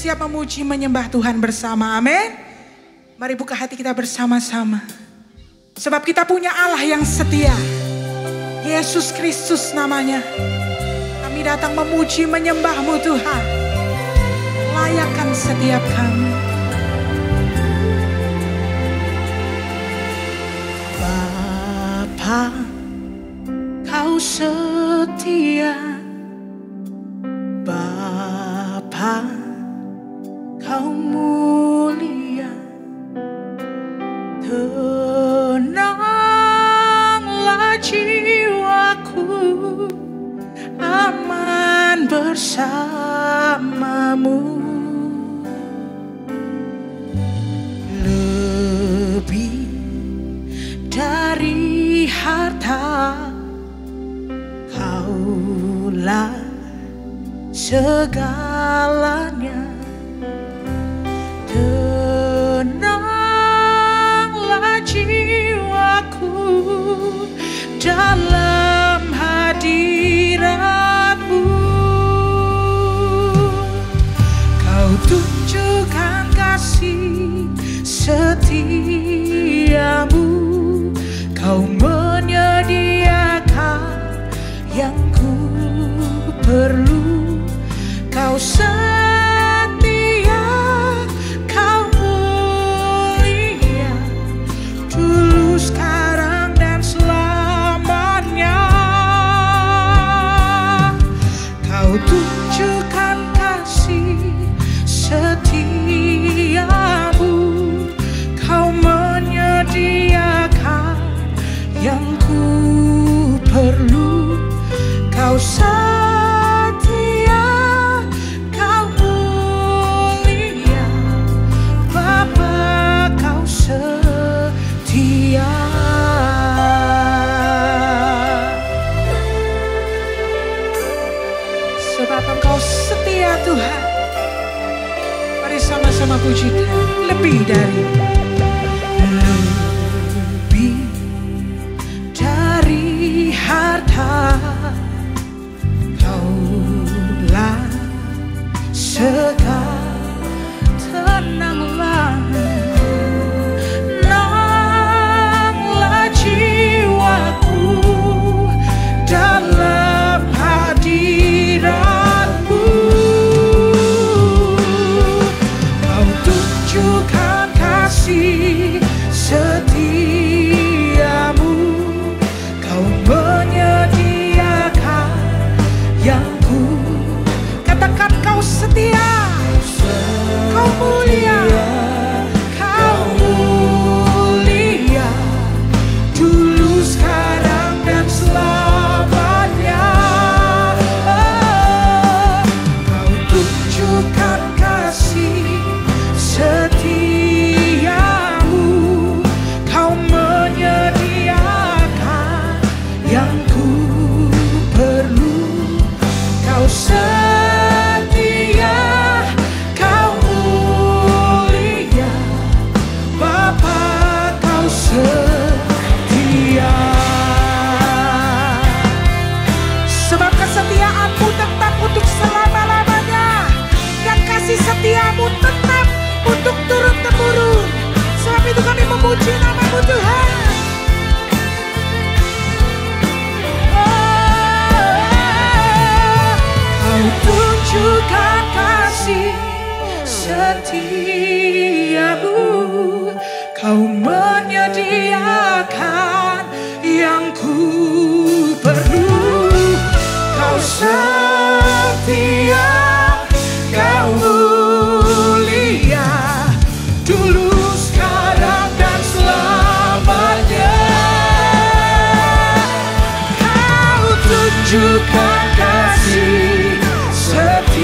siap memuji menyembah Tuhan bersama, amin. Mari buka hati kita bersama-sama. Sebab kita punya Allah yang setia, Yesus Kristus namanya. Kami datang memuji menyembah-Mu Tuhan. Layakkan setiap kami. Bapa, Kau setia. Bapa, Kau mulia. Tenanglah jiwaku, aman bersamamu. Lebih dari harta, Kaulah segalanya. Tenanglah jiwaku dalam hadirat-Mu. Kau tunjukkan kasih setiamu. Kau menyediakan yang ku perlu. Kau setia, Kau mulia, dulu, sekarang, dan selamanya. Kau tunjukkan kasih setiamu. Kau menyediakan yang ku perlu. Kau setia, Kau mulia, Bapa, Kau setia. Sebab Engkau setia Tuhan. Mari sama-sama pujikan. Lebih dari harta, Kaulah segala. Tenanglah, tenanglah jiwaku dalam hadirat-Mu. Kau tunjukkan kasih setiamu. Kau menyediakan yang ku. Katakan, Kau setia, Kau mulia, Kau mulia, dulu, sekarang, dan selamanya. Kau tunjukkan kasih setiamu. Kau menyediakan yang ku perlu. Kau setia, Kau mulia, Bapa, Kau setia. Sebab kesetiaan-Mu tetap untuk selama-lamanya, dan kasih setia-Mu tetap untuk turun-temurun. Sebab itu kami memuji nama-Mu Tuhan. Kau tunjukkan kasih setiamu. Kau menyediakan yang ku perlu. Kau setia, Kau mulia, dulu, sekarang, dan selamanya. Kau tunjukkan kasih setiamu.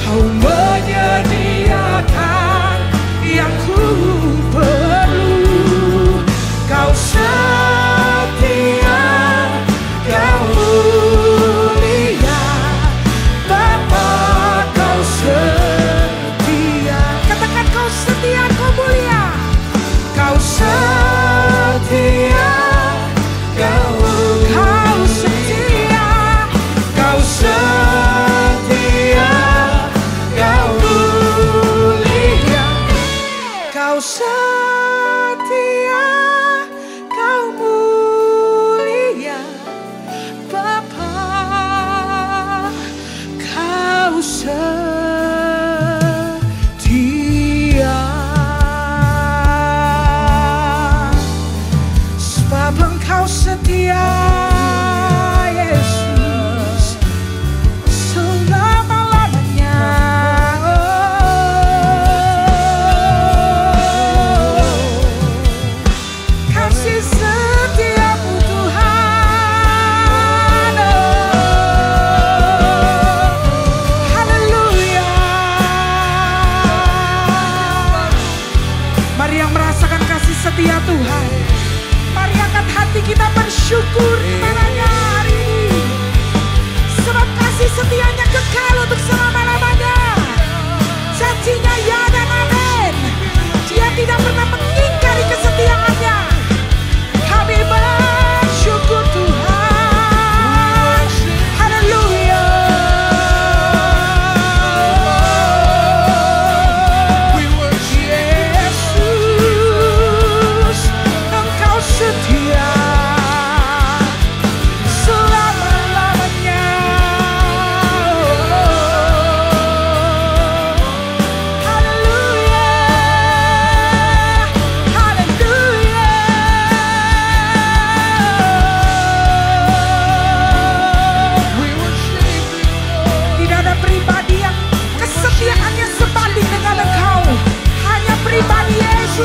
Kau menyediakan yang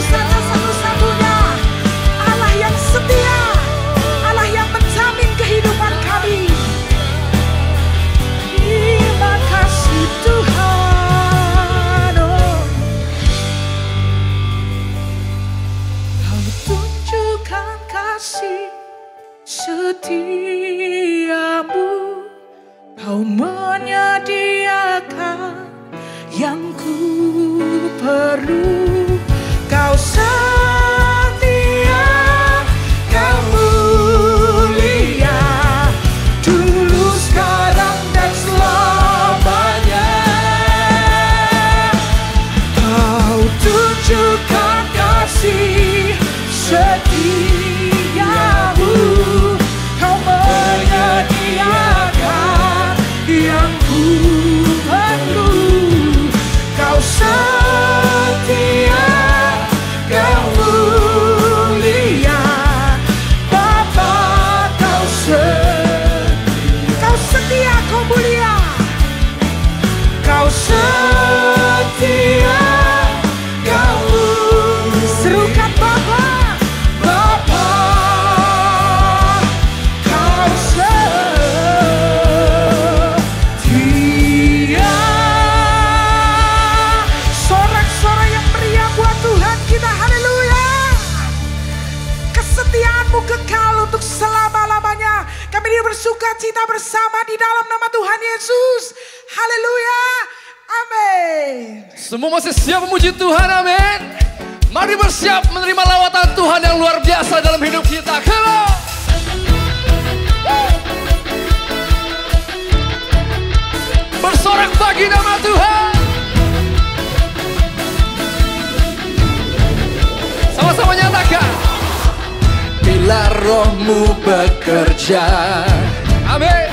saja satu-satunya Allah yang setia, Allah yang menjamin kehidupan kami. Terima kasih Tuhan, oh. Kau tunjukkan kasih setiamu, Kau menyediakan yang ku perlu. Kau setia, Kau mulia, dulu, sekarang, dan selamanya. Kau tunjukkan kasih setiamu, Kau menyediakan yang ku perlu. Kau setia, Kau mulia, Bapa, Kau setia, Kau mulia, Kau setia, Kau mulia. Serukan Bapa, Bapa, Kau setia. Sorak-sorai yang meriah buat Tuhan kita, haleluya. Kesetiaan-Mu kekal untuk selama-lamanya. Kami ini bersuka cita bersama di dalam nama Tuhan Yesus. Haleluya. Amin. Semua masih siap memuji Tuhan, amin. Mari bersiap menerima lawatan Tuhan yang luar biasa dalam hidup kita. Come on. Bersorak bagi nama Tuhan. Sama-sama nyatakan. Bila Roh-Mu bekerja, amin.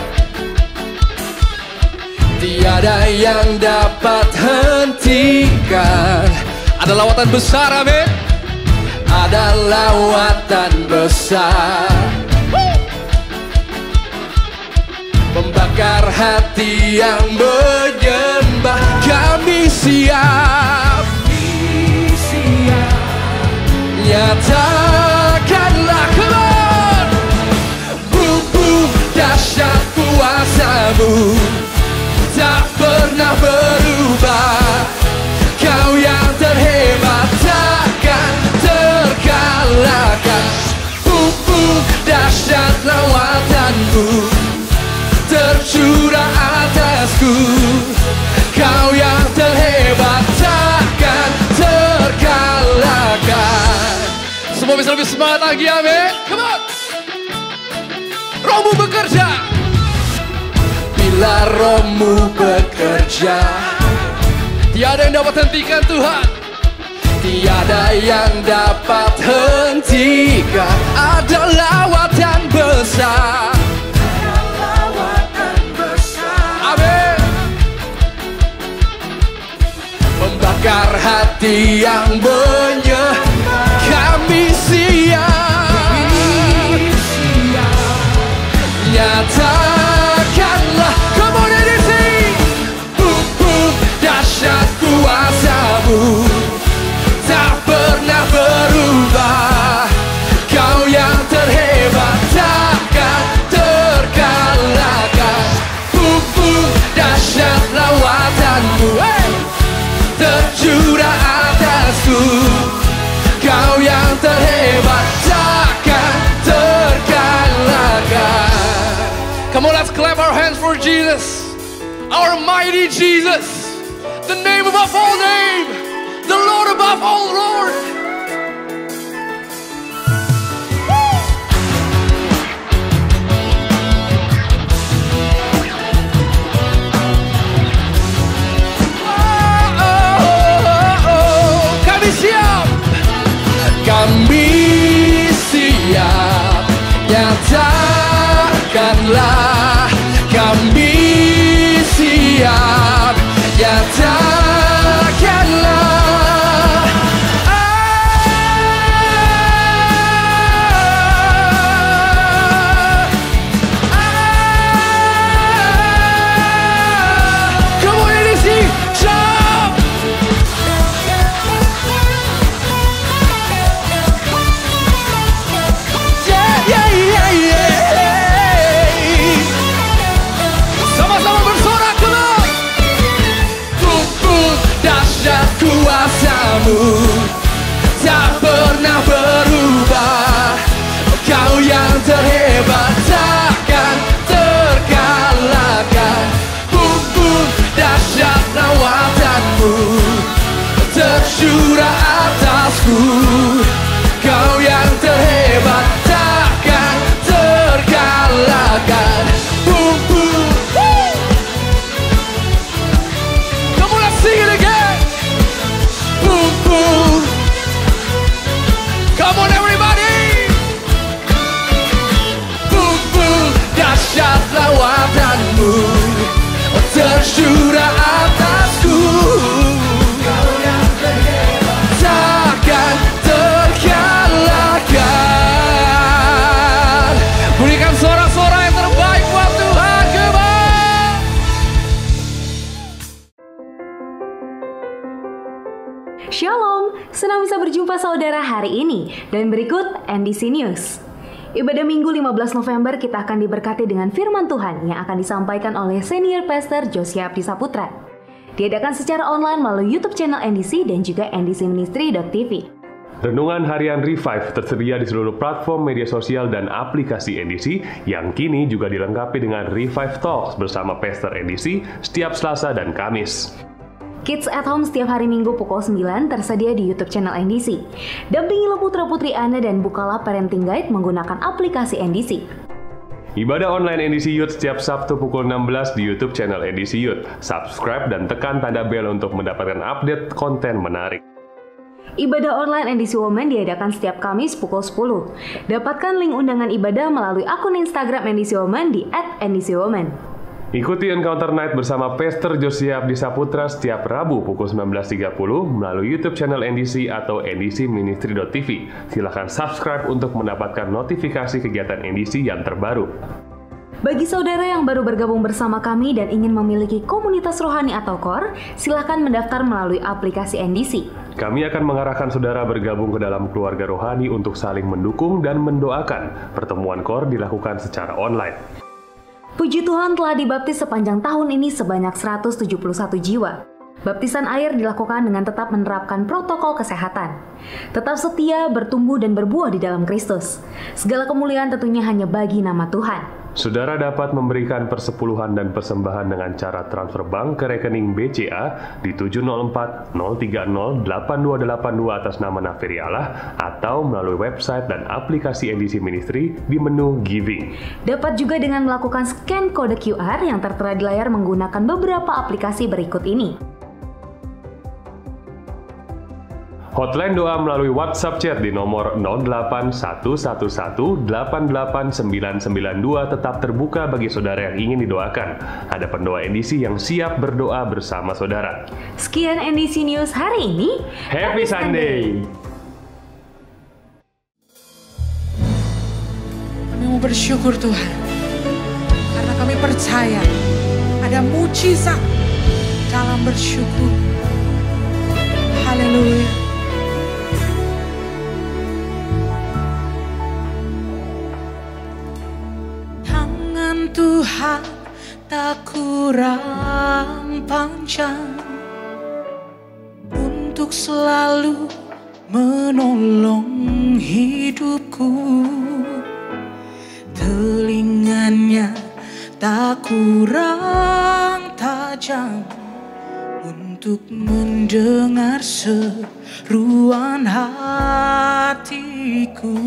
Tiada yang dapat hentikan. Ada lawatan besar, amin. Ada lawatan besar, membakar hati yang menyembah. Kami siap, nyatakanlah, come on. Bubu dahsyat kuasa-Mu tak pernah berubah. Kau yang terhebat takkan terkalahkan. Bubu dahsyat lawatan-Mu tercurah atasku. Kau yang terhebat takkan terkalahkan. Semua bisa lebih semangat lagi, amin. Come on. Roh-Mu bekerja. Bila Roh-Mu bekerja, tiada yang dapat hentikan Tuhan. Tiada yang dapat hentikan. Ada lawatan besar, amin. Membakar hati yang menyembah. Kami siap, nyatakanlah, kemudian isi. Bubu dahsyat kuasa-Mu tak pernah berubah. Kau yang terhebat takkan terkalahkan. Bubu dahsyat lawatan-Mu tercurah atasku. Kau yang terhebat takkan terkalahkan. Come on, let's clap our hands for Jesus, our mighty Jesus, the name above all name, the Lord above all Lord. Kami siap, nyatakanlah. Kami siap, nyatakanlah. Come on, Edisi, jump. kekuatanmu tak pernah berubah. Kau yang terhebat takkan terkalahkan. Dahsyat lawatanmu tercurah atasku. Kau yang terhebat takkan terkalahkan. Come on, let's sing it again. Come on everybody. Dahsyat lawatanmu tercurah atasku. Kau yang terhebat takkan terkalahkan. Berikan suara-suara yang terbaik buat Tuhan. Shalom, senang bisa berjumpa saudara hari ini. Dan berikut NDC News. Ibadah Minggu 15 November kita akan diberkati dengan firman Tuhan yang akan disampaikan oleh Senior Pastor Josia Abdi Saputra. Diadakan secara online melalui YouTube channel NDC dan juga ndcministry.tv. Renungan Harian Revive tersedia di seluruh platform media sosial dan aplikasi NDC yang kini juga dilengkapi dengan Revive Talks bersama Pastor NDC setiap Selasa dan Kamis. Kids at Home setiap hari Minggu pukul 9 tersedia di YouTube channel NDC. Dampingilah putra-putri Anda dan bukalah parenting guide menggunakan aplikasi NDC. Ibadah online NDC Youth setiap Sabtu pukul 16 di YouTube channel NDC Youth. Subscribe dan tekan tanda bel untuk mendapatkan update konten menarik. Ibadah online NDC Women diadakan setiap Kamis pukul 10. Dapatkan link undangan ibadah melalui akun Instagram NDC Women di @ndcwomen. Ikuti Encounter Night bersama Pastor Josia Abdi Saputra setiap Rabu pukul 19.30 melalui YouTube channel NDC atau ndcministry.tv. Silahkan subscribe untuk mendapatkan notifikasi kegiatan NDC yang terbaru. Bagi saudara yang baru bergabung bersama kami dan ingin memiliki komunitas rohani atau KOR, silahkan mendaftar melalui aplikasi NDC. Kami akan mengarahkan saudara bergabung ke dalam keluarga rohani untuk saling mendukung dan mendoakan. Pertemuan KOR dilakukan secara online. Puji Tuhan telah dibaptis sepanjang tahun ini sebanyak 171 jiwa. Baptisan air dilakukan dengan tetap menerapkan protokol kesehatan. Tetap setia, bertumbuh dan berbuah di dalam Kristus. Segala kemuliaan tentunya hanya bagi nama Tuhan. Saudara dapat memberikan persepuluhan dan persembahan dengan cara transfer bank ke rekening BCA di 704 030 8282 atas nama Nafiri Allah atau melalui website dan aplikasi NDC Ministry di menu Giving. Dapat juga dengan melakukan scan kode QR yang tertera di layar menggunakan beberapa aplikasi berikut ini. Hotline doa melalui WhatsApp chat di nomor 08111889992 tetap terbuka bagi saudara yang ingin didoakan. Ada pendoa NDC yang siap berdoa bersama saudara. Sekian NDC News hari ini. Happy Sunday! Kami mau bersyukur Tuhan, karena kami percaya ada mujizat dalam bersyukur. Haleluya. Tuhan tak kurang panjang untuk selalu menolong hidupku. Telinganya tak kurang tajam untuk mendengar seruan hatiku.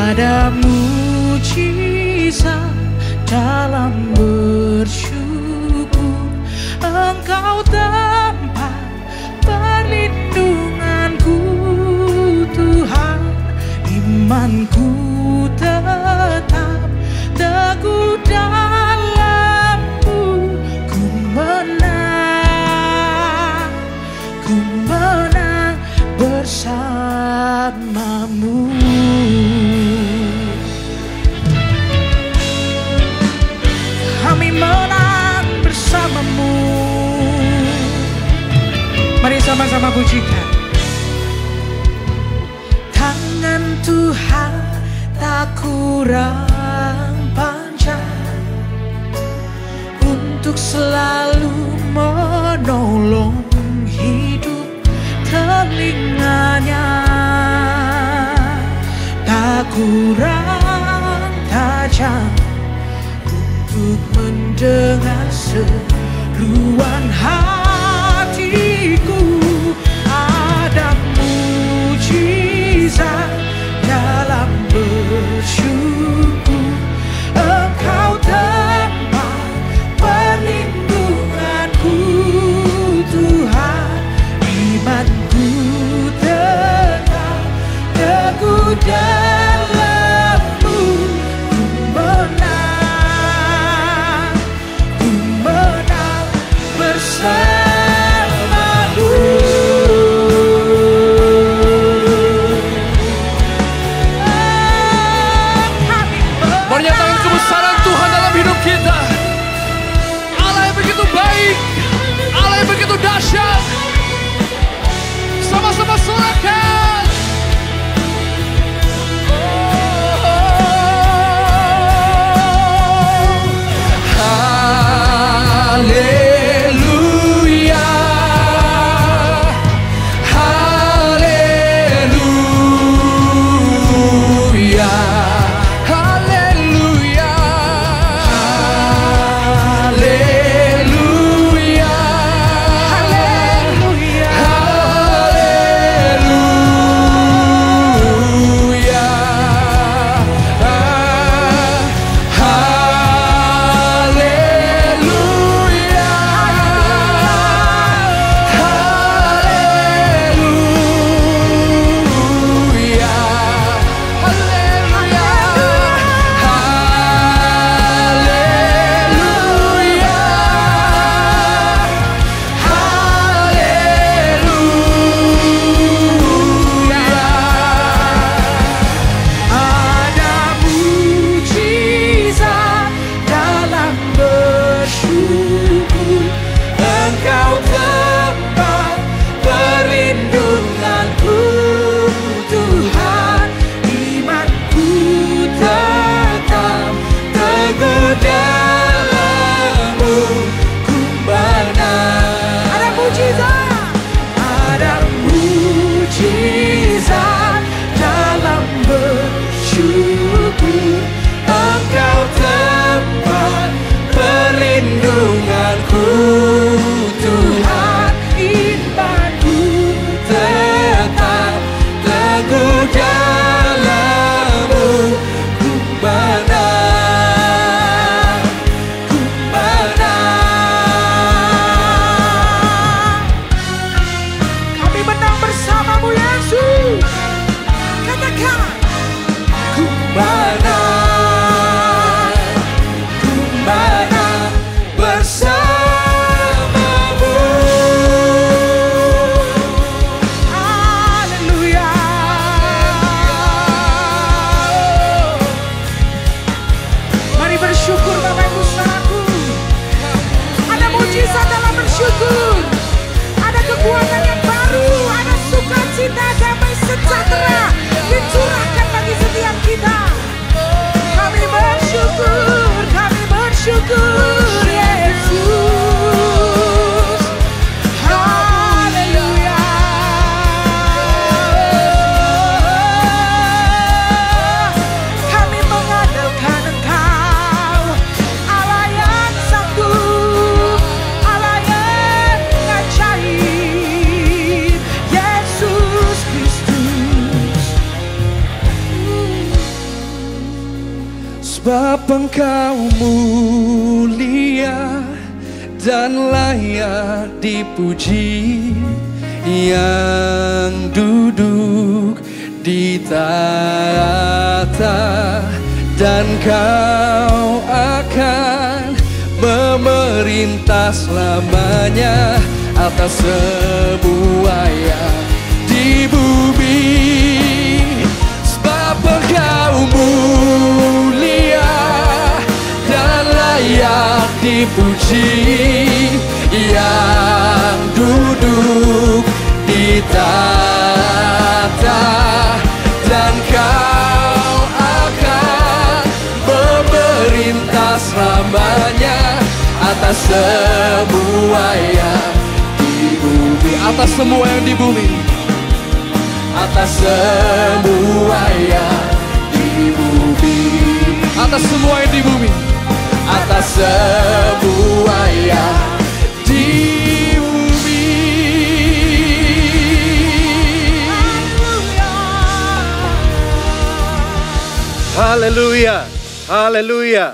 Ada mujizat dalam bersyukur. Engkau tempat perlindunganku Tuhan. Imanku tetap teguh dalam-Mu. Ku menang bersama-Mu. Kami menang bersama-Mu. Mari sama-sama pujikan. Tangan Tuhan tak kurang panjang untuk selalu menolong hidup telinganya, tak kurang tajam untuk mendengar seruan hatiku. Ada mujizat dalam bersyukur, Engkau tempat perlindunganku Tuhan. Imanku tetap teguh dalam-Mu, ku menang bersama-Mu. Mari nyatakan kebesaran Tuhan dalam hidup kita. Allah yang begitu baik, Allah yang begitu dahsyat. Sama-sama sorakan. Haleluya, haleluya, haleluya, haleluya, haleluya, Ada mujizat dalam bersyukur, Engkau tempat perlindunganku Tuhan. Imanku tetap teguh dalam-Mu, ku menang. Ada mujizat dalam bersyukur, Engkau tempat perlindunganku Tuhan. Imanku tetap teguh dalam-Mu, ku menang, ku menang. Kami menang bersama-Mu Yesus. Katakan, ku menang bersama-Mu. Haleluya. Mari bersyukur Bapak Ibu Saudaraku. Ada mujizat dalam bersyukur. Ada kekuatan yang baru, ada sukacita, damai sejahtera dicurahkan bagi setiap kita. Kami bersyukur Yesus. Haleluya. Kami mengandalkan Engkau, Allah yang sanggup, Allah yang ajaib, Yesus Kristus. Sebab Engkau mulia dan layak dipuji, yang duduk di tahta, dan Kau akan memerintah selamanya atas semua yang di bumi. Sebab Engkau mulia dan layak dipuji, yang duduk di tahta, dan Kau akan memerintah selamanya atas semua semua yang di bumi. Atas semua yang di bumi. Atas semua yang di bumi. Atas semua yang di bumi. Atas semua yang di bumi. Haleluya, haleluya.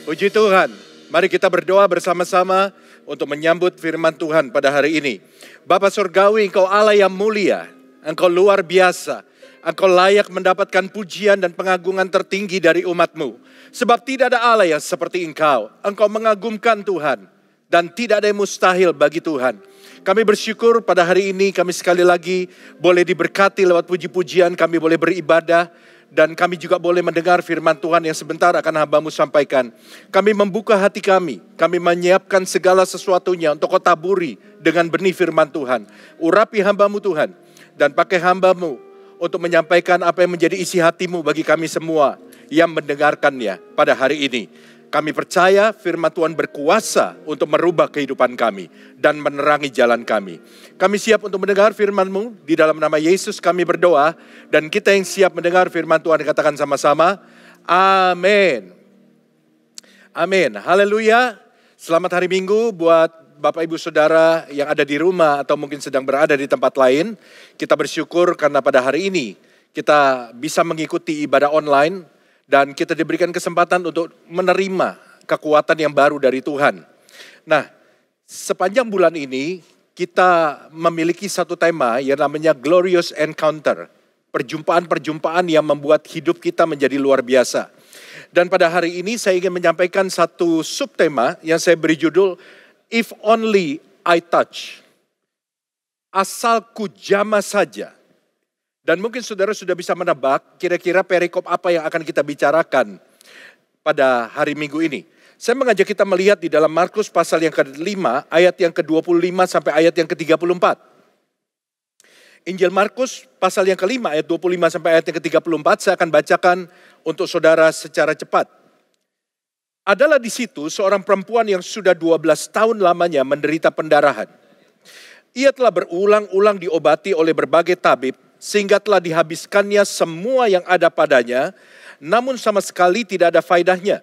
Puji Tuhan. Mari kita berdoa bersama-sama untuk menyambut firman Tuhan pada hari ini. Bapa Surgawi, Engkau Allah yang mulia, Engkau luar biasa. Engkau layak mendapatkan pujian dan pengagungan tertinggi dari umat-Mu. Sebab tidak ada Allah yang seperti Engkau. Engkau mengagumkan Tuhan. Dan tidak ada yang mustahil bagi Tuhan. Kami bersyukur pada hari ini kami sekali lagi boleh diberkati lewat puji-pujian. Kami boleh beribadah. Dan kami juga boleh mendengar firman Tuhan yang sebentar akan hamba-Mu sampaikan. Kami membuka hati kami menyiapkan segala sesuatunya untuk Kau taburi dengan benih firman Tuhan. Urapi hamba-Mu Tuhan, dan pakai hamba-Mu untuk menyampaikan apa yang menjadi isi hati-Mu bagi kami semua yang mendengarkannya pada hari ini. Kami percaya firman Tuhan berkuasa untuk merubah kehidupan kami dan menerangi jalan kami. Kami siap untuk mendengar firman-Mu. Di dalam nama Yesus kami berdoa. Dan kita yang siap mendengar firman Tuhan katakan sama-sama. Amin. Amin. Haleluya. Selamat hari Minggu buat Bapak Ibu Saudara yang ada di rumah atau mungkin sedang berada di tempat lain. Kita bersyukur karena pada hari ini kita bisa mengikuti ibadah online. Dan kita diberikan kesempatan untuk menerima kekuatan yang baru dari Tuhan. Nah, sepanjang bulan ini kita memiliki satu tema yang namanya Glorious Encounter. Perjumpaan-perjumpaan yang membuat hidup kita menjadi luar biasa. Dan pada hari ini saya ingin menyampaikan satu subtema yang saya beri judul If Only I Touch. Asal ku jamah saja. Dan mungkin saudara sudah bisa menebak kira-kira perikop apa yang akan kita bicarakan pada hari Minggu ini. Saya mengajak kita melihat di dalam Markus pasal yang ke-5 ayat yang ke-25 sampai ayat yang ke-34. Injil Markus pasal yang ke-5 ayat 25 sampai ayat yang ke-34 saya akan bacakan untuk saudara secara cepat. Adalah di situ seorang perempuan yang sudah 12 tahun lamanya menderita pendarahan. Ia telah berulang-ulang diobati oleh berbagai tabib, sehingga telah dihabiskannya semua yang ada padanya, namun sama sekali tidak ada faedahnya.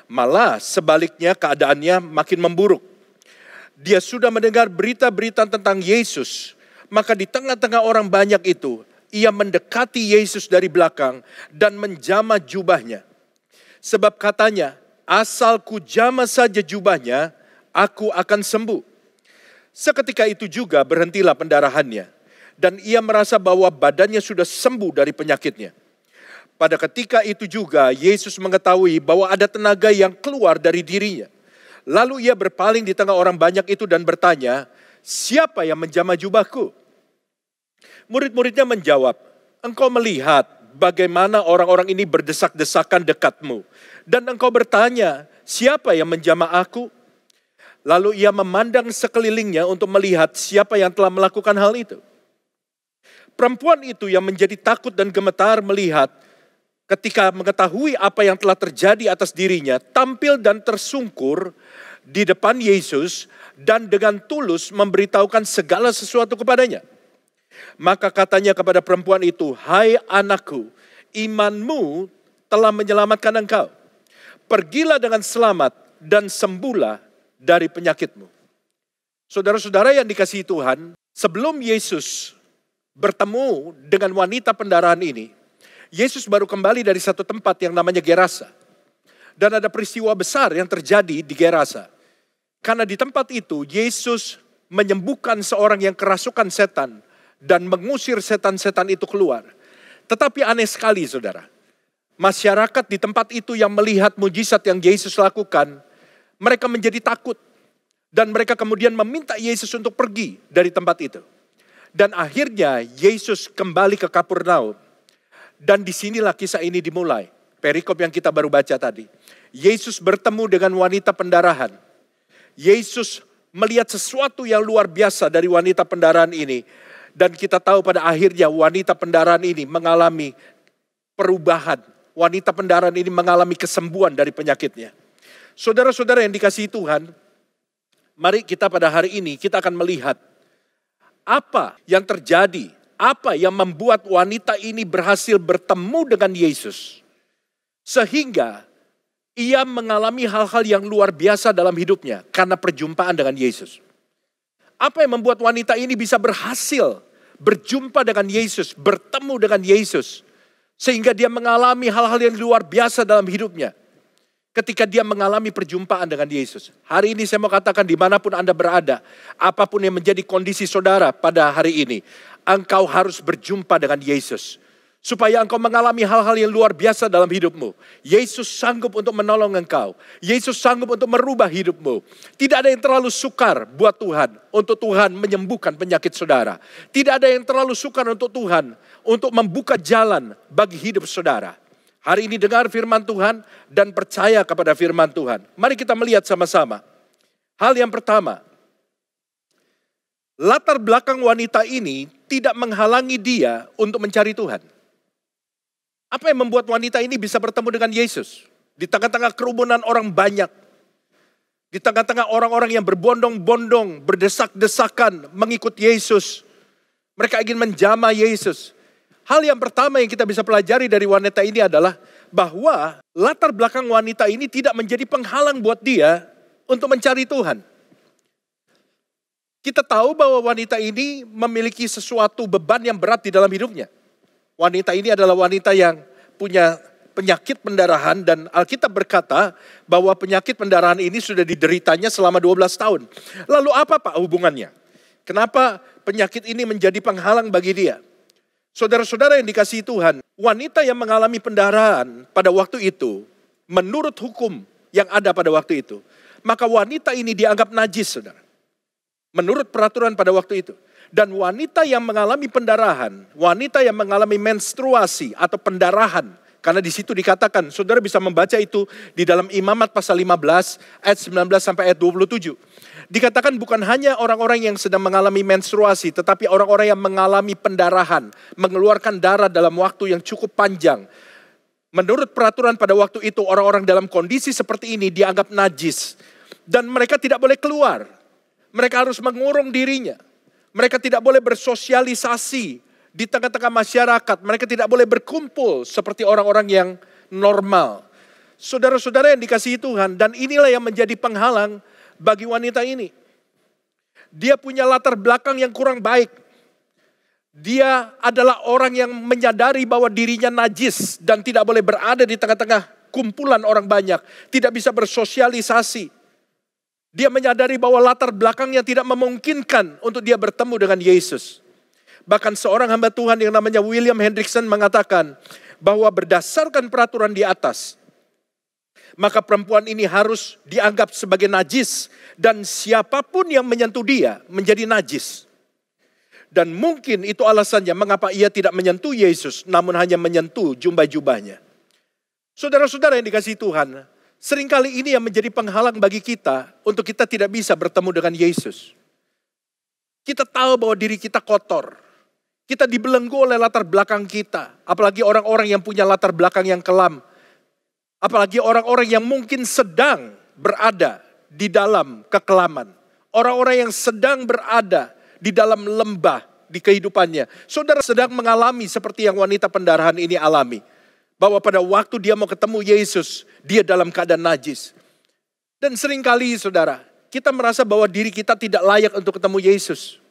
Malah sebaliknya keadaannya makin memburuk. Dia sudah mendengar berita-berita tentang Yesus, maka di tengah-tengah orang banyak itu, ia mendekati Yesus dari belakang dan menjamah jubahnya. Sebab katanya, asal ku jamah saja jubahnya, aku akan sembuh. Seketika itu juga berhentilah pendarahannya. Dan ia merasa bahwa badannya sudah sembuh dari penyakitnya. Pada ketika itu juga Yesus mengetahui bahwa ada tenaga yang keluar dari dirinya. Lalu ia berpaling di tengah orang banyak itu dan bertanya, siapa yang menjamah jubahku? Murid-muridnya menjawab, engkau melihat bagaimana orang-orang ini berdesak-desakan dekatmu. Dan engkau bertanya, siapa yang menjamah aku? Lalu ia memandang sekelilingnya untuk melihat siapa yang telah melakukan hal itu. Perempuan itu yang menjadi takut dan gemetar melihat ketika mengetahui apa yang telah terjadi atas dirinya, tampil dan tersungkur di depan Yesus dan dengan tulus memberitahukan segala sesuatu kepadanya. Maka katanya kepada perempuan itu, hai anakku, imanmu telah menyelamatkan engkau. Pergilah dengan selamat dan sembuhlah dari penyakitmu. Saudara-saudara yang dikasihi Tuhan, sebelum Yesus bertemu dengan wanita pendarahan ini, Yesus baru kembali dari satu tempat yang namanya Gerasa. Dan ada peristiwa besar yang terjadi di Gerasa. Karena di tempat itu Yesus menyembuhkan seorang yang kerasukan setan dan mengusir setan-setan itu keluar. Tetapi aneh sekali saudara. Masyarakat di tempat itu yang melihat mujizat yang Yesus lakukan, mereka menjadi takut. Dan mereka kemudian meminta Yesus untuk pergi dari tempat itu. Dan akhirnya Yesus kembali ke Kapernaum. Dan disinilah kisah ini dimulai. Perikop yang kita baru baca tadi. Yesus bertemu dengan wanita pendarahan. Yesus melihat sesuatu yang luar biasa dari wanita pendarahan ini. Dan kita tahu pada akhirnya wanita pendarahan ini mengalami perubahan. Wanita pendarahan ini mengalami kesembuhan dari penyakitnya. Saudara-saudara yang dikasihi Tuhan, Mari kita pada hari ini kita akan melihat apa yang terjadi, apa yang membuat wanita ini berhasil bertemu dengan Yesus. Sehingga ia mengalami hal-hal yang luar biasa dalam hidupnya karena perjumpaan dengan Yesus. Apa yang membuat wanita ini bisa berhasil berjumpa dengan Yesus, bertemu dengan Yesus. Sehingga dia mengalami hal-hal yang luar biasa dalam hidupnya. Ketika dia mengalami perjumpaan dengan Yesus. Hari ini saya mau katakan dimanapun Anda berada. Apapun yang menjadi kondisi saudara pada hari ini. Engkau harus berjumpa dengan Yesus. Supaya engkau mengalami hal-hal yang luar biasa dalam hidupmu. Yesus sanggup untuk menolong engkau. Yesus sanggup untuk merubah hidupmu. Tidak ada yang terlalu sukar buat Tuhan. Untuk Tuhan menyembuhkan penyakit saudara. Tidak ada yang terlalu sukar untuk Tuhan. Untuk membuka jalan bagi hidup saudara. Hari ini dengar firman Tuhan dan percaya kepada firman Tuhan. Mari kita melihat sama-sama. Hal yang pertama. Latar belakang wanita ini tidak menghalangi dia untuk mencari Tuhan. Apa yang membuat wanita ini bisa bertemu dengan Yesus? Di tengah-tengah kerumunan orang banyak. Di tengah-tengah orang-orang yang berbondong-bondong, berdesak-desakan mengikut Yesus. Mereka ingin menjamah Yesus. Hal yang pertama yang kita bisa pelajari dari wanita ini adalah bahwa latar belakang wanita ini tidak menjadi penghalang buat dia untuk mencari Tuhan. Kita tahu bahwa wanita ini memiliki sesuatu beban yang berat di dalam hidupnya. Wanita ini adalah wanita yang punya penyakit pendarahan dan Alkitab berkata bahwa penyakit pendarahan ini sudah dideritanya selama 12 tahun. Lalu apa Pak hubungannya? Kenapa penyakit ini menjadi penghalang bagi dia? Saudara-saudara yang dikasihi Tuhan, wanita yang mengalami pendarahan pada waktu itu, menurut hukum yang ada pada waktu itu, maka wanita ini dianggap najis, saudara. Menurut peraturan pada waktu itu. Dan wanita yang mengalami pendarahan, wanita yang mengalami menstruasi atau pendarahan, karena di situ dikatakan, saudara bisa membaca itu di dalam Imamat pasal 15 ayat 19 sampai ayat 27. Dikatakan bukan hanya orang-orang yang sedang mengalami menstruasi, tetapi orang-orang yang mengalami pendarahan, mengeluarkan darah dalam waktu yang cukup panjang. Menurut peraturan pada waktu itu, orang-orang dalam kondisi seperti ini dianggap najis. Dan mereka tidak boleh keluar. Mereka harus mengurung dirinya. Mereka tidak boleh bersosialisasi di tengah-tengah masyarakat. Mereka tidak boleh berkumpul seperti orang-orang yang normal. Saudara-saudara yang dikasihi Tuhan, dan inilah yang menjadi penghalang bagi wanita ini. Dia punya latar belakang yang kurang baik. Dia adalah orang yang menyadari bahwa dirinya najis dan tidak boleh berada di tengah-tengah kumpulan orang banyak. Tidak bisa bersosialisasi. Dia menyadari bahwa latar belakangnya tidak memungkinkan untuk dia bertemu dengan Yesus. Bahkan seorang hamba Tuhan yang namanya William Hendrickson mengatakan bahwa berdasarkan peraturan di atas, maka perempuan ini harus dianggap sebagai najis. Dan siapapun yang menyentuh dia menjadi najis. Dan mungkin itu alasannya mengapa ia tidak menyentuh Yesus, namun hanya menyentuh jubah-jubahnya. Saudara-saudara yang dikasihi Tuhan, seringkali ini yang menjadi penghalang bagi kita untuk kita tidak bisa bertemu dengan Yesus. Kita tahu bahwa diri kita kotor. Kita dibelenggu oleh latar belakang kita. Apalagi orang-orang yang punya latar belakang yang kelam. Apalagi orang-orang yang mungkin sedang berada di dalam kekelaman. Orang-orang yang sedang berada di dalam lembah di kehidupannya. Saudara sedang mengalami seperti yang wanita pendarahan ini alami. Bahwa pada waktu dia mau ketemu Yesus, dia dalam keadaan najis. Dan seringkali saudara, kita merasa bahwa diri kita tidak layak untuk ketemu Yesus.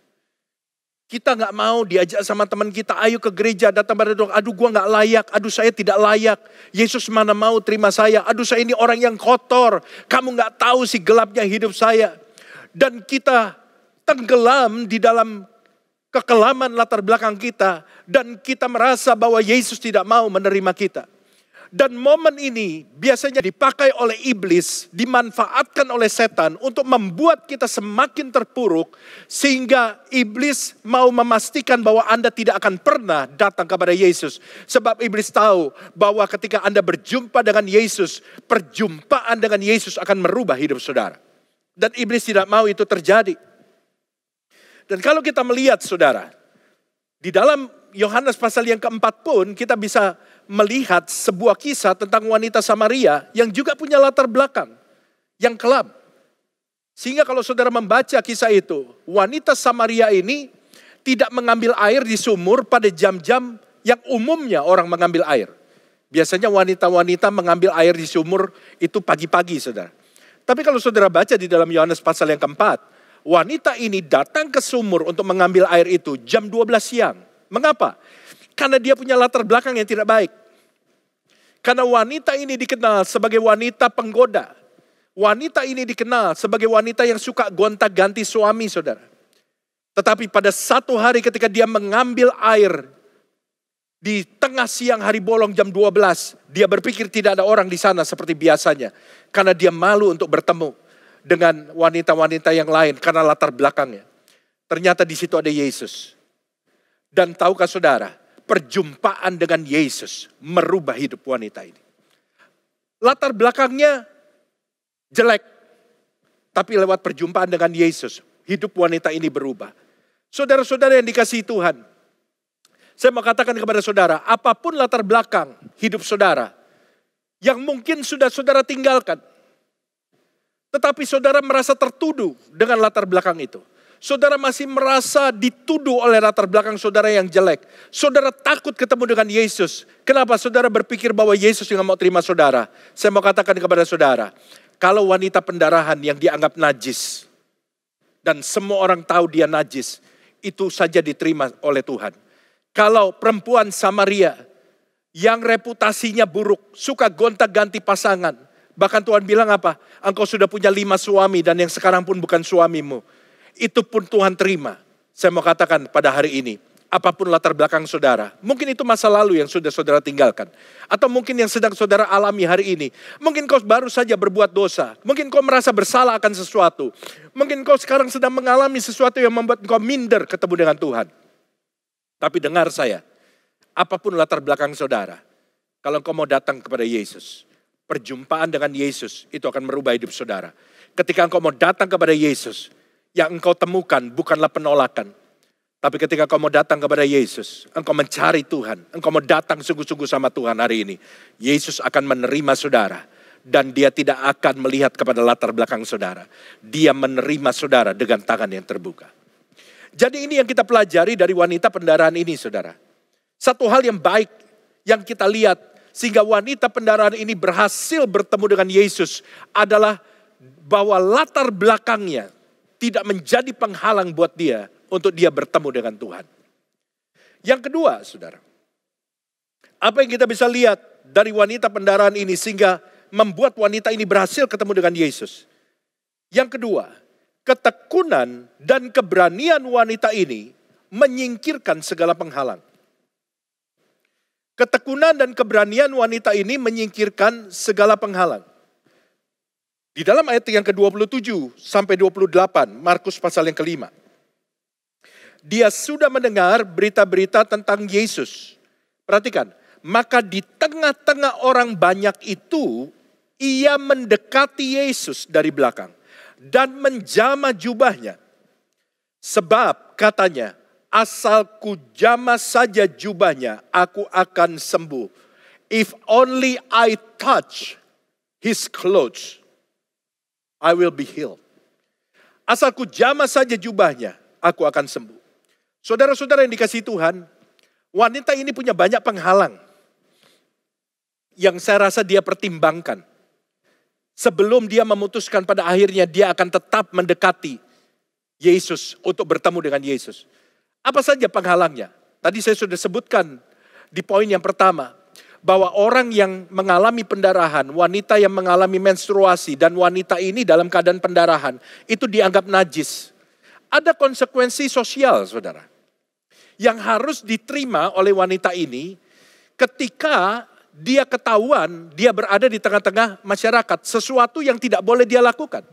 Kita gak mau diajak sama teman kita, ayo ke gereja, datang pada doa, aduh gua gak layak, aduh saya tidak layak. Yesus mana mau terima saya, aduh saya ini orang yang kotor. Kamu gak tahu sih gelapnya hidup saya. Dan kita tenggelam di dalam kekelaman latar belakang kita. Dan kita merasa bahwa Yesus tidak mau menerima kita. Dan momen ini biasanya dipakai oleh iblis, dimanfaatkan oleh setan untuk membuat kita semakin terpuruk. Sehingga iblis mau memastikan bahwa Anda tidak akan pernah datang kepada Yesus. Sebab iblis tahu bahwa ketika Anda berjumpa dengan Yesus, perjumpaan dengan Yesus akan merubah hidup saudara. Dan iblis tidak mau itu terjadi. Dan kalau kita melihat saudara, di dalam Yohanes pasal yang keempat pun kita bisa melihat sebuah kisah tentang wanita Samaria yang juga punya latar belakang yang kelam. Sehingga kalau saudara membaca kisah itu, wanita Samaria ini tidak mengambil air di sumur pada jam-jam yang umumnya orang mengambil air. Biasanya wanita-wanita mengambil air di sumur itu pagi-pagi, saudara. Tapi kalau saudara baca di dalam Yohanes pasal yang keempat, wanita ini datang ke sumur untuk mengambil air itu jam 12 siang. Mengapa? Karena dia punya latar belakang yang tidak baik. Karena wanita ini dikenal sebagai wanita penggoda. Wanita ini dikenal sebagai wanita yang suka gonta-ganti suami, saudara. Tetapi pada satu hari ketika dia mengambil air di tengah siang hari bolong jam 12, dia berpikir tidak ada orang di sana seperti biasanya. Karena dia malu untuk bertemu dengan wanita-wanita yang lain karena latar belakangnya. Ternyata di situ ada Yesus. Dan tahukah saudara, perjumpaan dengan Yesus merubah hidup wanita ini. Latar belakangnya jelek, tapi lewat perjumpaan dengan Yesus, hidup wanita ini berubah. Saudara-saudara yang dikasihi Tuhan, saya mau katakan kepada saudara, apapun latar belakang hidup saudara, yang mungkin sudah saudara tinggalkan, tetapi saudara merasa tertuduh dengan latar belakang itu. Saudara masih merasa dituduh oleh latar belakang saudara yang jelek. Saudara takut ketemu dengan Yesus. Kenapa? Saudara berpikir bahwa Yesus yang mau terima saudara. Saya mau katakan kepada saudara, kalau wanita pendarahan yang dianggap najis, dan semua orang tahu dia najis, itu saja diterima oleh Tuhan. Kalau perempuan Samaria yang reputasinya buruk, suka gonta-ganti pasangan, bahkan Tuhan bilang apa? Engkau sudah punya 5 suami dan yang sekarang pun bukan suamimu. Itu pun Tuhan terima. Saya mau katakan pada hari ini, apapun latar belakang saudara, mungkin itu masa lalu yang sudah saudara tinggalkan. Atau mungkin yang sedang saudara alami hari ini. Mungkin kau baru saja berbuat dosa. Mungkin kau merasa bersalah akan sesuatu. Mungkin kau sekarang sedang mengalami sesuatu yang membuat kau minder ketemu dengan Tuhan. Tapi dengar saya, apapun latar belakang saudara, kalau kau mau datang kepada Yesus, perjumpaan dengan Yesus itu akan merubah hidup saudara. Ketika engkau mau datang kepada Yesus, yang engkau temukan bukanlah penolakan. Tapi ketika engkau mau datang kepada Yesus, engkau mencari Tuhan, engkau mau datang sungguh-sungguh sama Tuhan hari ini, Yesus akan menerima saudara. Dan dia tidak akan melihat kepada latar belakang saudara. Dia menerima saudara dengan tangan yang terbuka. Jadi ini yang kita pelajari dari wanita pendarahan ini, saudara. Satu hal yang baik yang kita lihat sehingga wanita pendarahan ini berhasil bertemu dengan Yesus adalah bahwa latar belakangnya tidak menjadi penghalang buat dia untuk dia bertemu dengan Tuhan. Yang kedua, saudara, apa yang kita bisa lihat dari wanita pendarahan ini sehingga membuat wanita ini berhasil ketemu dengan Yesus? Yang kedua, ketekunan dan keberanian wanita ini menyingkirkan segala penghalang. Ketekunan dan keberanian wanita ini menyingkirkan segala penghalang. Di dalam ayat yang ke-27 sampai 28, Markus pasal yang ke-5. Dia sudah mendengar berita-berita tentang Yesus. Perhatikan, maka di tengah-tengah orang banyak itu, ia mendekati Yesus dari belakang dan menjamah jubahnya. Sebab katanya, asal ku jamah saja jubahnya, aku akan sembuh. If only I touch his clothes, I will be healed. Asal ku jamah saja jubahnya, aku akan sembuh. Saudara-saudara yang dikasihi Tuhan, wanita ini punya banyak penghalang yang saya rasa dia pertimbangkan. Sebelum dia memutuskan pada akhirnya dia akan tetap mendekati Yesus untuk bertemu dengan Yesus. Apa saja penghalangnya? Tadi saya sudah sebutkan di poin yang pertama, bahwa orang yang mengalami pendarahan, wanita yang mengalami menstruasi, dan wanita ini dalam keadaan pendarahan, itu dianggap najis. Ada konsekuensi sosial, saudara, yang harus diterima oleh wanita ini ketika dia ketahuan dia berada di tengah-tengah masyarakat, sesuatu yang tidak boleh dia lakukan.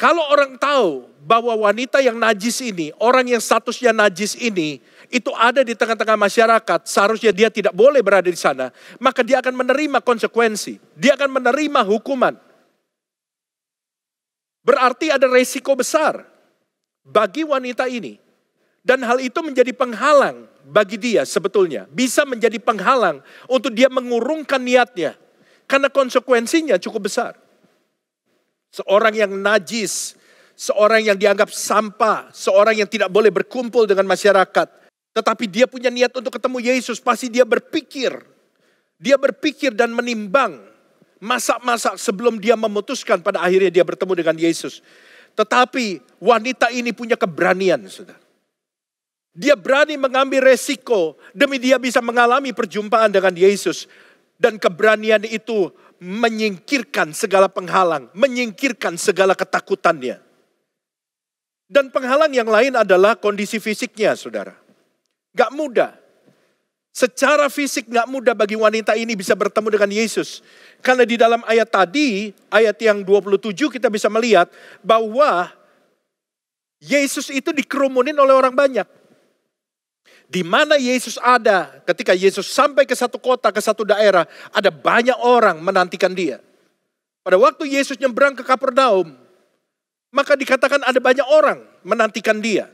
Kalau orang tahu bahwa wanita yang najis ini, orang yang statusnya najis ini, itu ada di tengah-tengah masyarakat, seharusnya dia tidak boleh berada di sana, maka dia akan menerima konsekuensi. Dia akan menerima hukuman. Berarti ada resiko besar bagi wanita ini. Dan hal itu menjadi penghalang bagi dia sebetulnya. Bisa menjadi penghalang untuk dia mengurungkan niatnya. Karena konsekuensinya cukup besar. seorang yang najis, seorang yang dianggap sampah, seorang yang tidak boleh berkumpul dengan masyarakat. Tetapi dia punya niat untuk ketemu Yesus, pasti dia berpikir. Dia berpikir dan menimbang masak-masak sebelum dia memutuskan pada akhirnya dia bertemu dengan Yesus. Tetapi wanita ini punya keberanian, saudara. Dia berani mengambil resiko demi dia bisa mengalami perjumpaan dengan Yesus. Dan keberanian itu menyingkirkan segala penghalang, menyingkirkan segala ketakutannya. Dan penghalang yang lain adalah kondisi fisiknya, saudara. Gak mudah. Secara fisik gak mudah bagi wanita ini bisa bertemu dengan Yesus. Karena di dalam ayat tadi, ayat yang 27 kita bisa melihat bahwa Yesus itu dikerumunin oleh orang banyak. Di mana Yesus ada, ketika Yesus sampai ke satu kota, ke satu daerah, ada banyak orang menantikan dia. Pada waktu Yesus nyebrang ke Kapernaum, maka dikatakan ada banyak orang menantikan dia.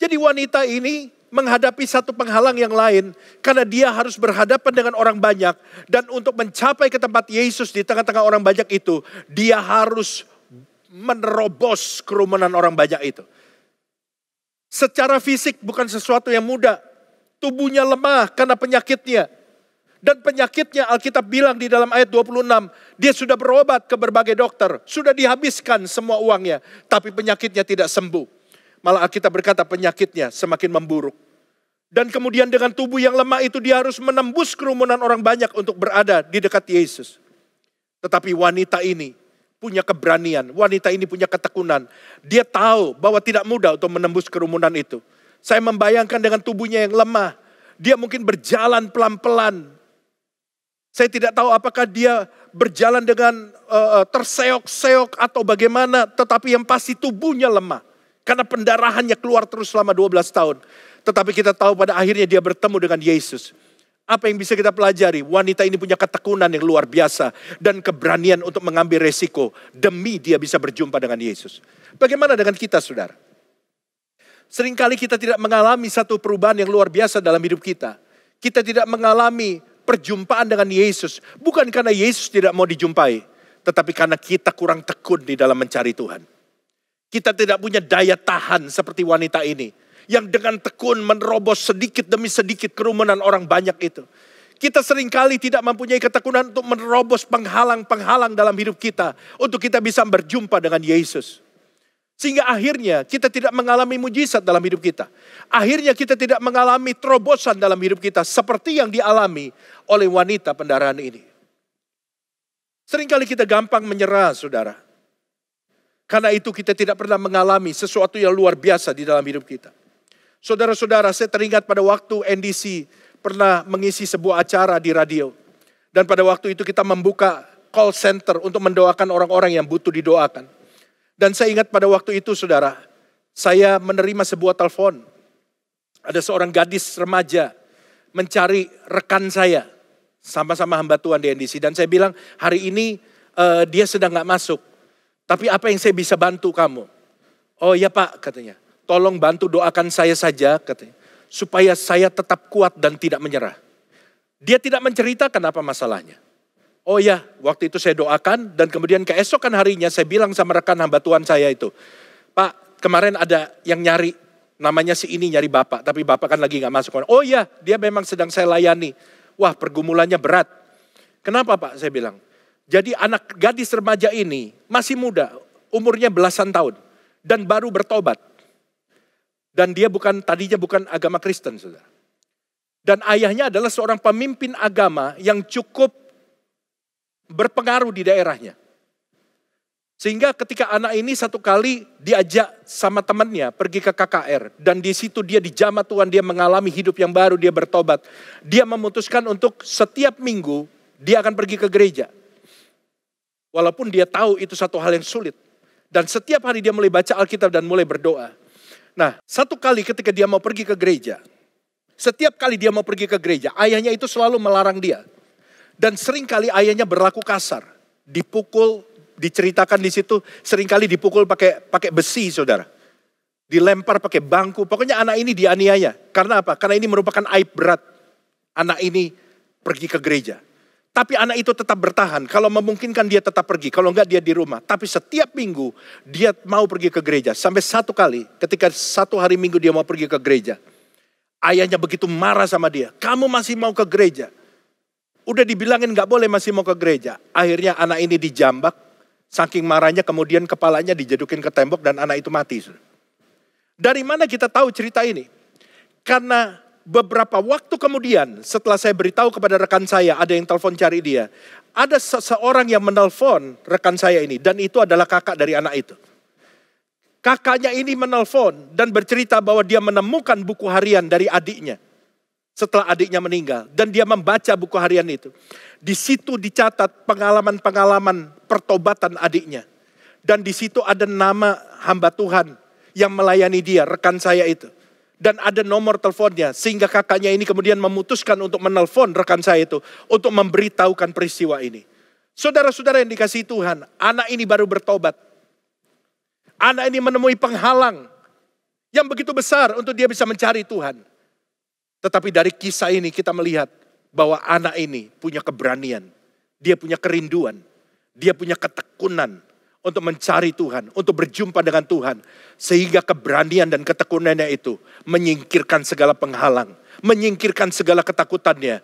Jadi wanita ini menghadapi satu penghalang yang lain, karena dia harus berhadapan dengan orang banyak. Dan untuk mencapai ke tempat Yesus di tengah-tengah orang banyak itu, dia harus menerobos kerumunan orang banyak itu. Secara fisik bukan sesuatu yang mudah. Tubuhnya lemah karena penyakitnya. Dan penyakitnya Alkitab bilang di dalam ayat 26. Dia sudah berobat ke berbagai dokter. Sudah dihabiskan semua uangnya. Tapi penyakitnya tidak sembuh. Malah Alkitab berkata penyakitnya semakin memburuk. Dan kemudian dengan tubuh yang lemah itu dia harus menembus kerumunan orang banyak untuk berada di dekat Yesus. Tetapi wanita ini punya keberanian, wanita ini punya ketekunan. Dia tahu bahwa tidak mudah untuk menembus kerumunan itu. Saya membayangkan dengan tubuhnya yang lemah, dia mungkin berjalan pelan-pelan. Saya tidak tahu apakah dia berjalan dengan terseok-seok atau bagaimana, tetapi yang pasti tubuhnya lemah. Karena pendarahannya keluar terus selama 12 tahun. Tetapi kita tahu pada akhirnya dia bertemu dengan Yesus. Apa yang bisa kita pelajari? Wanita ini punya ketekunan yang luar biasa. Dan keberanian untuk mengambil resiko. Demi dia bisa berjumpa dengan Yesus. Bagaimana dengan kita, saudara? Seringkali kita tidak mengalami satu perubahan yang luar biasa dalam hidup kita. Kita tidak mengalami perjumpaan dengan Yesus. Bukan karena Yesus tidak mau dijumpai. Tetapi karena kita kurang tekun di dalam mencari Tuhan. Kita tidak punya daya tahan seperti wanita ini. Yang dengan tekun menerobos sedikit demi sedikit kerumunan orang banyak itu. Kita seringkali tidak mempunyai ketekunan untuk menerobos penghalang-penghalang dalam hidup kita. Untuk kita bisa berjumpa dengan Yesus. Sehingga akhirnya kita tidak mengalami mujizat dalam hidup kita. Akhirnya kita tidak mengalami terobosan dalam hidup kita. Seperti yang dialami oleh wanita pendarahan ini. Seringkali kita gampang menyerah, saudara. Karena itu kita tidak pernah mengalami sesuatu yang luar biasa di dalam hidup kita. Saudara-saudara, saya teringat pada waktu NDC pernah mengisi sebuah acara di radio. Dan pada waktu itu kita membuka call center untuk mendoakan orang-orang yang butuh didoakan. Dan saya ingat pada waktu itu, saudara, saya menerima sebuah telepon. Ada seorang gadis remaja mencari rekan saya. Sama-sama hamba Tuhan di NDC. Dan saya bilang, hari ini dia sedang gak masuk. Tapi apa yang saya bisa bantu kamu? Oh ya Pak, katanya. Tolong bantu doakan saya saja, katanya. Supaya saya tetap kuat dan tidak menyerah. Dia tidak menceritakan apa masalahnya. Oh ya, waktu itu saya doakan dan kemudian keesokan harinya saya bilang sama rekan hamba Tuhan saya itu. Pak, kemarin ada yang nyari, namanya si ini nyari Bapak. Tapi Bapak kan lagi gak masuk. Oh ya, dia memang sedang saya layani. Wah, pergumulannya berat. Kenapa Pak? Saya bilang. Jadi anak gadis remaja ini masih muda, umurnya belasan tahun. Dan baru bertobat. Dan dia tadinya bukan agama Kristen, saudara. Dan ayahnya adalah seorang pemimpin agama yang cukup berpengaruh di daerahnya. Sehingga ketika anak ini satu kali diajak sama temannya pergi ke KKR. Dan di situ dia dijamah Tuhan, dia mengalami hidup yang baru, dia bertobat. Dia memutuskan untuk setiap minggu dia akan pergi ke gereja. Walaupun dia tahu itu satu hal yang sulit. Dan setiap hari dia mulai baca Alkitab dan mulai berdoa. Nah, satu kali ketika dia mau pergi ke gereja, setiap kali dia mau pergi ke gereja, ayahnya itu selalu melarang dia. Dan seringkali ayahnya berlaku kasar, dipukul, diceritakan di situ, seringkali dipukul pakai besi, saudara. Dilempar pakai bangku, pokoknya anak ini dianiaya. Karena apa? Karena ini merupakan aib berat. Anak ini pergi ke gereja. Tapi anak itu tetap bertahan. Kalau memungkinkan dia tetap pergi. Kalau enggak dia di rumah. Tapi setiap minggu dia mau pergi ke gereja. Sampai satu kali ketika satu hari minggu dia mau pergi ke gereja. Ayahnya begitu marah sama dia. Kamu masih mau ke gereja? Udah dibilangin gak boleh masih mau ke gereja. Akhirnya anak ini dijambak. Saking marahnya kemudian kepalanya dijedukin ke tembok dan anak itu mati. Dari mana kita tahu cerita ini? Karena beberapa waktu kemudian setelah saya beritahu kepada rekan saya, ada yang telepon cari dia. Ada seseorang yang menelpon rekan saya ini dan itu adalah kakak dari anak itu. Kakaknya ini menelpon dan bercerita bahwa dia menemukan buku harian dari adiknya. Setelah adiknya meninggal dan dia membaca buku harian itu. Di situ dicatat pengalaman-pengalaman pertobatan adiknya. Dan di situ ada nama hamba Tuhan yang melayani dia, rekan saya itu. Dan ada nomor teleponnya sehingga kakaknya ini kemudian memutuskan untuk menelpon rekan saya itu untuk memberitahukan peristiwa ini. Saudara-saudara yang dikasihi Tuhan, anak ini baru bertobat. Anak ini menemui penghalang yang begitu besar untuk dia bisa mencari Tuhan. Tetapi dari kisah ini kita melihat bahwa anak ini punya keberanian. Dia punya kerinduan. Dia punya ketekunan untuk mencari Tuhan. Untuk berjumpa dengan Tuhan. Sehingga keberanian dan ketekunannya itu menyingkirkan segala penghalang. Menyingkirkan segala ketakutannya.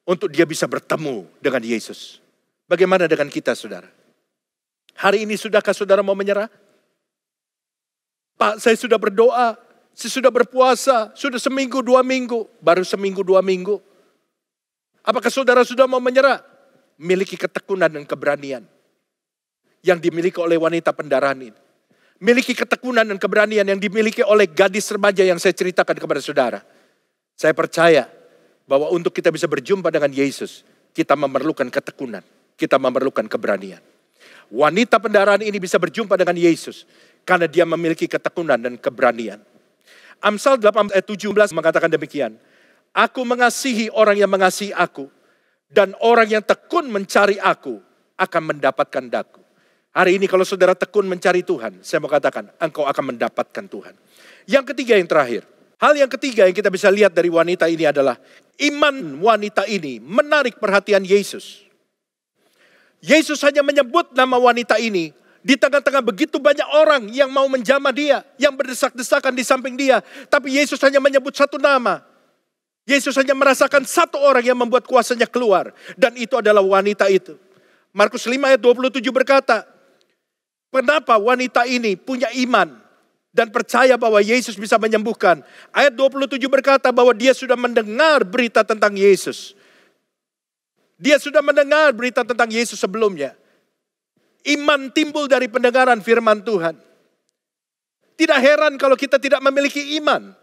Untuk dia bisa bertemu dengan Yesus. Bagaimana dengan kita saudara? Hari ini sudahkah saudara mau menyerah? Pak, saya sudah berdoa. Saya sudah berpuasa, sudah seminggu, 2 minggu. Baru seminggu, 2 minggu. Apakah saudara sudah mau menyerah? Miliki ketekunan dan keberanian. Yang dimiliki oleh wanita pendarahan ini. Miliki ketekunan dan keberanian yang dimiliki oleh gadis remaja yang saya ceritakan kepada saudara. Saya percaya bahwa untuk kita bisa berjumpa dengan Yesus, kita memerlukan ketekunan. Kita memerlukan keberanian. Wanita pendarahan ini bisa berjumpa dengan Yesus. Karena dia memiliki ketekunan dan keberanian. Amsal 8 ayat 17 mengatakan demikian. Aku mengasihi orang yang mengasihi aku. Dan orang yang tekun mencari aku akan mendapatkan daku. Hari ini kalau saudara tekun mencari Tuhan, saya mau katakan engkau akan mendapatkan Tuhan. Yang ketiga yang terakhir. Hal yang ketiga yang kita bisa lihat dari wanita ini adalah iman wanita ini menarik perhatian Yesus. Yesus hanya menyebut nama wanita ini. Di tengah-tengah begitu banyak orang yang mau menjamah dia. Yang berdesak-desakan di samping dia. Tapi Yesus hanya menyebut satu nama. Yesus hanya merasakan satu orang yang membuat kuasanya keluar. Dan itu adalah wanita itu. Markus 5 ayat 27 berkata. Kenapa wanita ini punya iman. Dan percaya bahwa Yesus bisa menyembuhkan. Ayat 27 berkata bahwa dia sudah mendengar berita tentang Yesus. Dia sudah mendengar berita tentang Yesus sebelumnya. Iman timbul dari pendengaran firman Tuhan. Tidak heran kalau kita tidak memiliki iman.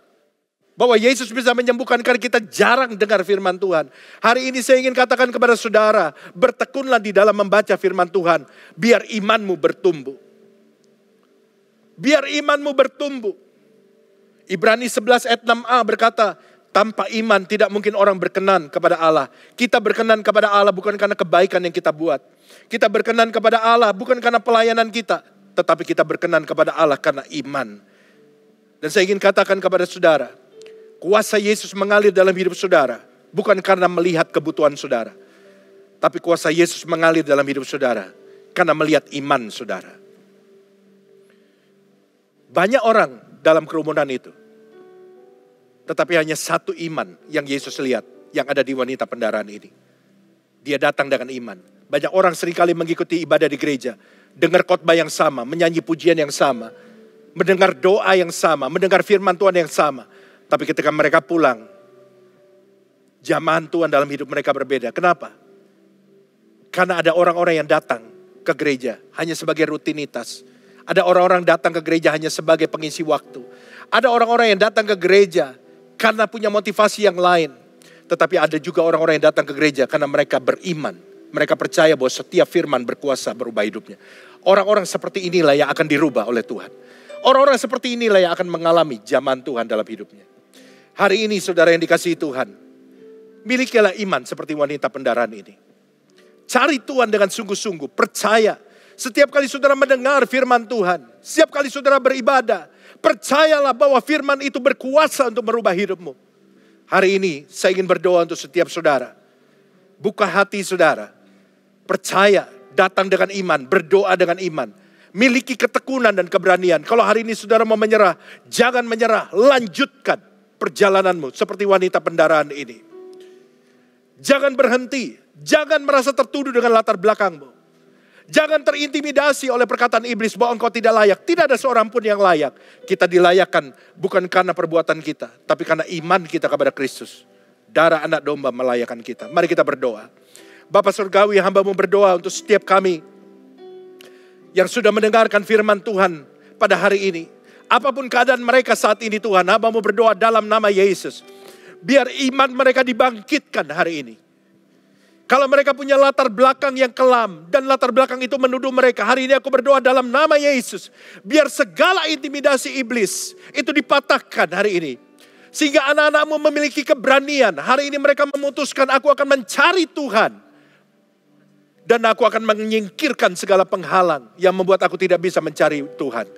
Bahwa Yesus bisa menyembuhkan karena kita jarang dengar firman Tuhan. Hari ini saya ingin katakan kepada saudara. Bertekunlah di dalam membaca firman Tuhan. Biar imanmu bertumbuh. Biar imanmu bertumbuh. Ibrani 11 ayat 6a berkata. Tanpa iman tidak mungkin orang berkenan kepada Allah. Kita berkenan kepada Allah bukan karena kebaikan yang kita buat. Kita berkenan kepada Allah bukan karena pelayanan kita. Tetapi kita berkenan kepada Allah karena iman. Dan saya ingin katakan kepada saudara. Kuasa Yesus mengalir dalam hidup saudara. Bukan karena melihat kebutuhan saudara. Tapi kuasa Yesus mengalir dalam hidup saudara. Karena melihat iman saudara. Banyak orang dalam kerumunan itu. Tetapi hanya satu iman yang Yesus lihat. Yang ada di wanita pendarahan ini. Dia datang dengan iman. Banyak orang seringkali mengikuti ibadah di gereja. Dengar khotbah yang sama. Menyanyi pujian yang sama. Mendengar doa yang sama. Mendengar firman Tuhan yang sama. Tapi ketika mereka pulang. Jamahan Tuhan dalam hidup mereka berbeda. Kenapa? Karena ada orang-orang yang datang ke gereja. Hanya sebagai rutinitas. Ada orang-orang datang ke gereja hanya sebagai pengisi waktu. Ada orang-orang yang datang ke gereja. Karena punya motivasi yang lain. Tetapi ada juga orang-orang yang datang ke gereja karena mereka beriman. Mereka percaya bahwa setiap firman berkuasa berubah hidupnya. Orang-orang seperti inilah yang akan dirubah oleh Tuhan. Orang-orang seperti inilah yang akan mengalami zaman Tuhan dalam hidupnya. Hari ini saudara yang dikasihi Tuhan. Milikilah iman seperti wanita pendarahan ini. Cari Tuhan dengan sungguh-sungguh. Percaya. Setiap kali saudara mendengar firman Tuhan. Setiap kali saudara beribadah. Percayalah bahwa firman itu berkuasa untuk merubah hidupmu. Hari ini saya ingin berdoa untuk setiap saudara. Buka hati saudara. Percaya, datang dengan iman, berdoa dengan iman. Miliki ketekunan dan keberanian. Kalau hari ini saudara mau menyerah, jangan menyerah. Lanjutkan perjalananmu seperti wanita pendaraan ini. Jangan berhenti. Jangan merasa tertuduh dengan latar belakangmu. Jangan terintimidasi oleh perkataan iblis bahwa engkau tidak layak. Tidak ada seorang pun yang layak. Kita dilayakkan bukan karena perbuatan kita, tapi karena iman kita kepada Kristus. Darah anak domba melayakkan kita. Mari kita berdoa. Bapa Surgawi, hamba-Mu berdoa untuk setiap kami yang sudah mendengarkan firman Tuhan pada hari ini. Apapun keadaan mereka saat ini Tuhan, hamba-Mu berdoa dalam nama Yesus. Biar iman mereka dibangkitkan hari ini. Kalau mereka punya latar belakang yang kelam dan latar belakang itu menuduh mereka, hari ini aku berdoa dalam nama Yesus. Biar segala intimidasi iblis itu dipatahkan hari ini. Sehingga anak-anak-Mu memiliki keberanian. Hari ini mereka memutuskan aku akan mencari Tuhan. Dan aku akan menyingkirkan segala penghalang yang membuat aku tidak bisa mencari Tuhan.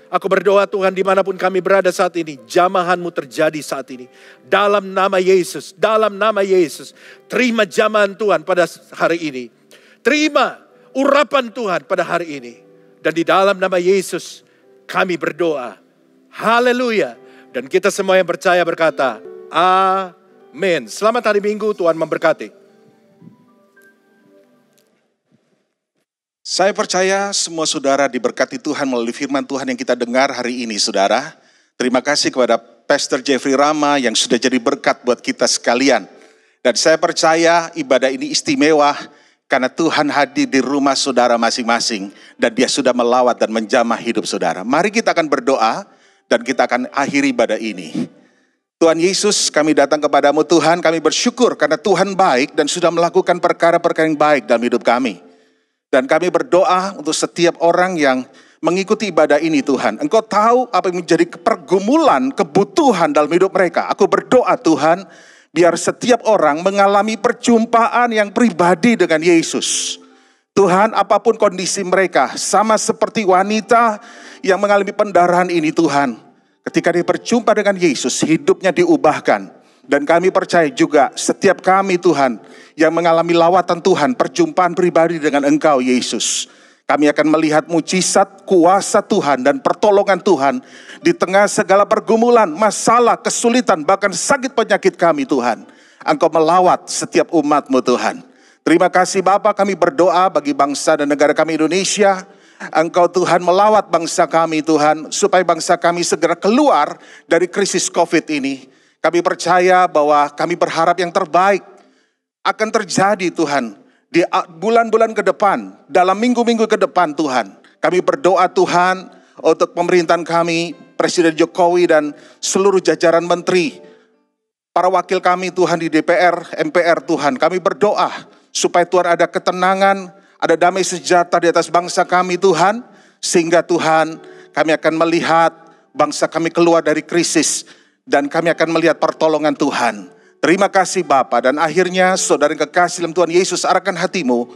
Aku berdoa Tuhan dimanapun kami berada saat ini, jamahan-Mu terjadi saat ini. Dalam nama Yesus, dalam nama Yesus. Terima jamahan Tuhan pada hari ini. Terima urapan Tuhan pada hari ini. Dan di dalam nama Yesus kami berdoa. Haleluya. Dan kita semua yang percaya berkata, amin. Selamat hari Minggu, Tuhan memberkati. Saya percaya semua saudara diberkati Tuhan melalui firman Tuhan yang kita dengar hari ini, saudara. Terima kasih kepada Pastor Jeffrey Rama yang sudah jadi berkat buat kita sekalian. Dan saya percaya ibadah ini istimewa karena Tuhan hadir di rumah saudara masing-masing. Dan Dia sudah melawat dan menjamah hidup saudara. Mari kita akan berdoa dan kita akan akhiri ibadah ini. Tuhan Yesus, kami datang kepadamu Tuhan, kami bersyukur karena Tuhan baik dan sudah melakukan perkara-perkara yang baik dalam hidup kami. Dan kami berdoa untuk setiap orang yang mengikuti ibadah ini Tuhan. Engkau tahu apa yang menjadi pergumulan, kebutuhan dalam hidup mereka. Aku berdoa Tuhan, biar setiap orang mengalami perjumpaan yang pribadi dengan Yesus. Tuhan, apapun kondisi mereka, sama seperti wanita yang mengalami pendarahan ini Tuhan. Ketika dia berjumpa dengan Yesus, hidupnya diubahkan. Dan kami percaya juga setiap kami Tuhan yang mengalami lawatan Tuhan, perjumpaan pribadi dengan Engkau Yesus. Kami akan melihat mujizat, kuasa Tuhan dan pertolongan Tuhan di tengah segala pergumulan, masalah, kesulitan, bahkan sakit penyakit kami Tuhan. Engkau melawat setiap umat-Mu Tuhan. Terima kasih Bapa, kami berdoa bagi bangsa dan negara kami Indonesia. Engkau Tuhan melawat bangsa kami Tuhan, supaya bangsa kami segera keluar dari krisis COVID ini. Kami percaya bahwa kami berharap yang terbaik akan terjadi Tuhan di bulan-bulan ke depan, dalam minggu-minggu ke depan Tuhan. Kami berdoa Tuhan untuk pemerintahan kami, Presiden Jokowi dan seluruh jajaran menteri, para wakil kami Tuhan di DPR, MPR Tuhan. Kami berdoa supaya Tuhan ada ketenangan, ada damai sejahtera di atas bangsa kami Tuhan. Sehingga Tuhan kami akan melihat bangsa kami keluar dari krisis. Dan kami akan melihat pertolongan Tuhan. Terima kasih Bapa. Dan akhirnya saudara yang kekasih dalam Tuhan Yesus, arahkan hatimu.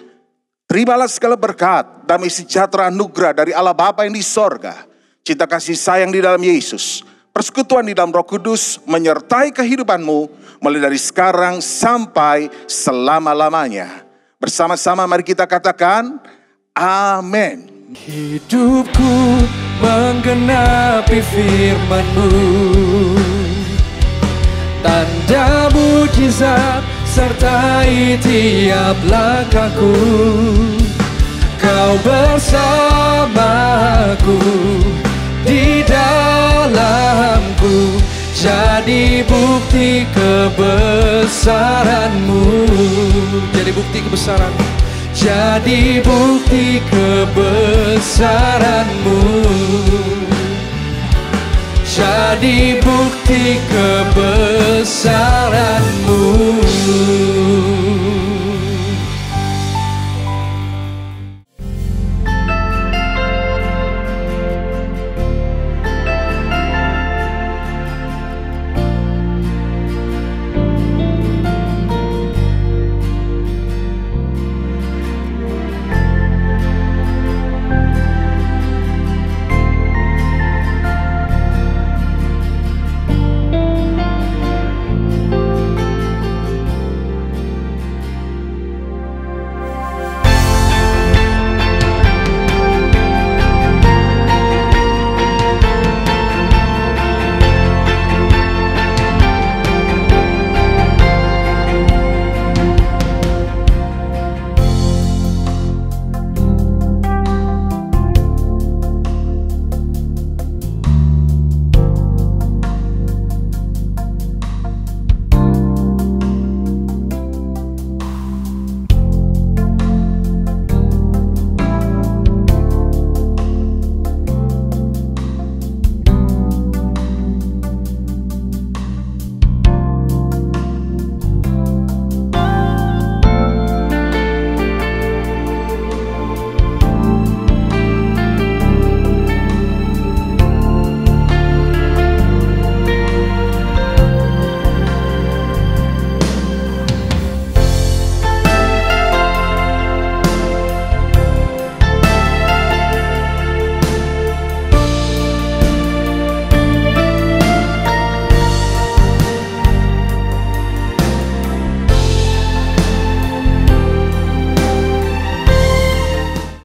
Terimalah segala berkat, damai sejahtera anugerah dari Allah Bapa yang di sorga. Cinta kasih sayang di dalam Yesus. Persekutuan di dalam Roh Kudus menyertai kehidupanmu mulai dari sekarang sampai selama-lamanya. Bersama-sama mari kita katakan, amin. Hidupku menggenapi firman-Mu, tanda mujizat sertai tiap langkahku. Kau bersamaku di dalamku, jadi bukti kebesaran-Mu. Jadi bukti kebesaran-Mu. Jadi bukti kebesaran-Mu. Jadi bukti kebesaran-Mu.